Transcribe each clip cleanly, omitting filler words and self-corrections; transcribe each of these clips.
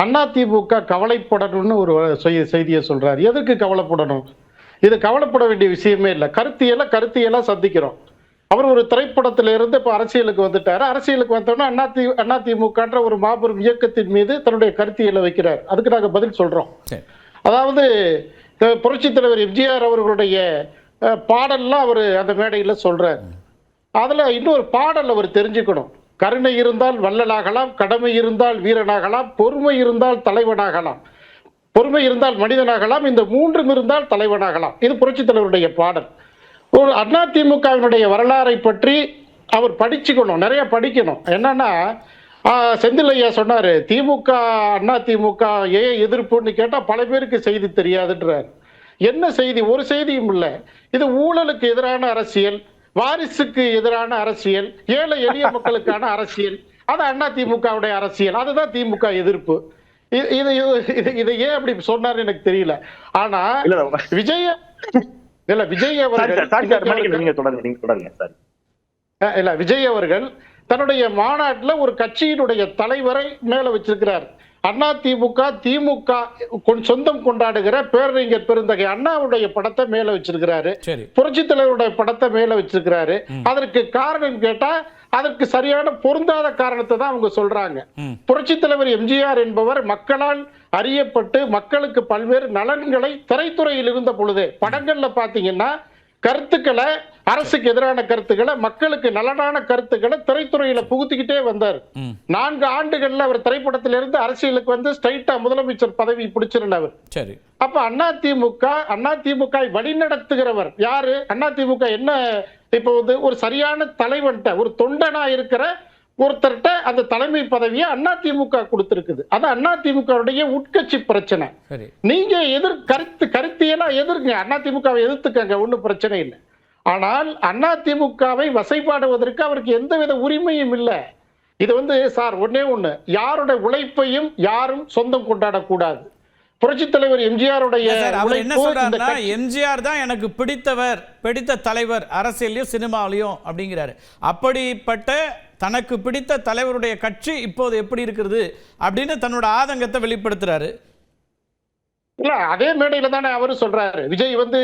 அதிமுக கவலைப்படணும்னு ஒரு செய்தியை சொல்றாரு. எதுக்கு கவலைப்படணும்? இது கவலைப்பட வேண்டிய விஷயமே இல்லை. கருத்தியலா சந்திக்கிறோம். அவர் ஒரு திரைப்படத்தில இருந்து இப்ப அரசியலுக்கு வந்துட்டாரு. அரசியலுக்கு வந்தோன்னா அதிமுகன்ற ஒரு மாபெரும் இயக்கத்தின் மீது தன்னுடைய கருத்தியலை வைக்கிறார். அதுக்கு நாங்க பதில் சொல்றோம். அதாவது புரட்சித் தலைவர் எம்ஜிஆர் அவர்களுடைய பாடல்லாம் அவர் அந்த மேடையில சொல்றார். அதுல இன்னொரு பாடல் அவர் தெரிஞ்சுக்கணும். கருணை இருந்தால் வள்ளலாகலாம், கடமை இருந்தால் வீரனாகலாம், பொறுமை இருந்தால் தலைவனாகலாம், பொறுமை இருந்தால் மனிதனாகலாம், இந்த மூன்றும் இருந்தால் தலைவனாகலாம். இது புரட்சித் தலைவருடைய பாடல். ஒரு அதிமுகவினுடைய வரலாறை பற்றி அவர் படிச்சுக்கணும், நிறைய படிக்கணும். என்னன்னா செந்தில் ஐயா சொன்னாரு, திமுக அதிமுக ஏன் எதிர்ப்புன்னு கேட்டா பல பேருக்கு செய்தி தெரியாதுன்றார். என்ன செய்தி? ஒரு செய்தியும் இல்லை. இது ஊழலுக்கு எதிரான அரசியல், வாரிசுக்கு எதிரான அரசியல், ஏழை எளிய மக்களுக்கான அரசியல், அது அதிமுகவுடைய அரசியல். அதுதான் திமுக எதிர்ப்பு. இதை ஏன் அப்படி சொன்னாரு எனக்கு தெரியல. ஆனா விஜய் அவர்கள் தன்னுடைய மாநாட்டில் ஒரு கட்சியினுடைய தலைவரை மேல வச்சிருக்கிறார். அதிமுக திமுக சொந்தம் கொண்டாடுகிற பேரறிஞர் பெருந்தகை அண்ணாவுடைய படத்தை மேல வச்சிருக்கிறாரு. புரட்சி தலைவருடைய படத்தை மேல வச்சிருக்கிறாரு. அதற்கு காரணம் கேட்டா அதற்கு சரியான பொருந்தாத காரணத்தை தான் அவங்க சொல்றாங்க. புரட்சி தலைவர் எம்ஜிஆர் என்பவர் மக்களால் அறியப்பட்டு மக்களுக்கு பல்வேறு நலன்களை திரைத்துறையில் இருந்த பொழுது படங்கள்ல பாத்தீங்கன்னா கருத்துக்களை, அரசுக்கு எதிரான கருத்துக்களை, மக்களுக்கு நலனான கருத்துக்களை திரைத்துறையில புகுத்திக்கிட்டே வந்தார். 4 ஆண்டுகள்ல அவர் திரைப்படத்திலிருந்து அரசியலுக்கு வந்து ஸ்ட்ரைட்டா முதலமைச்சர் பதவி பிடிச்சிருந்தவர். அப்ப அதிமுக வழிநடத்துகிறவர் யாரு? அதிமுக என்ன இப்ப வந்து ஒரு சரியான தலைவன்ட்ட, ஒரு தொண்டனா இருக்கிற ஒருத்தர்கிட்ட அந்த தலைமை பதவியை அதிமுக கொடுத்திருக்குது. அது அதிமுகவுடைய உட்கட்சி பிரச்சனை. நீங்க கருத்தியெல்லாம் எதிர்ங்க, அதிமுகவை எதிர்த்துக்கங்க, ஒன்றும் பிரச்சனை இல்லை. ஆனால் அதிமுகவை வசைபாடுவதற்கு அவருக்கு எந்தவித உரிமையும் இல்லை. இது வந்து சார் ஒன்னே ஒண்ணு, யாருடைய உழைப்பையும் யாரும் சொந்தம் கொண்டாடக்கூடாது. புரட்சி தலைவர் எம்ஜிஆருடைய என்ன சொல்றாருன்னா, எம்ஜிஆர் தான் எனக்கு பிடித்த தலைவர் அரசியலையும் சினிமாவிலையும் அப்படிங்கிறாரு. அப்படிப்பட்ட தனக்கு பிடித்த தலைவருடைய கட்சி இப்போது எப்படி இருக்கிறது அப்படின்னு தன்னோட ஆதங்கத்தை வெளிப்படுத்துறாரு. இல்ல, அதே மேடையில தானே அவரு சொல்றாரு, விஜய் வந்து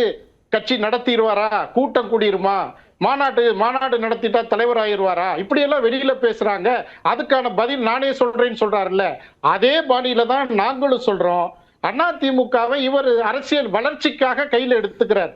கட்சி நடத்திடுவாரா, கூட்டம் கூடிருமா, மாநாடு நடத்திட்டா தலைவர் ஆயிருவாரா, இப்படி எல்லாம் வெளியில பேசுறாங்க. அதுக்கான பதில் நானே சொல்றேன்னு சொல்றாருல்ல, அதே பாணியில தான் நாங்களும் சொல்றோம். அதிமுகவை இவர் அரசியல் வளர்ச்சிக்காக கையில எடுத்துக்கிறார்.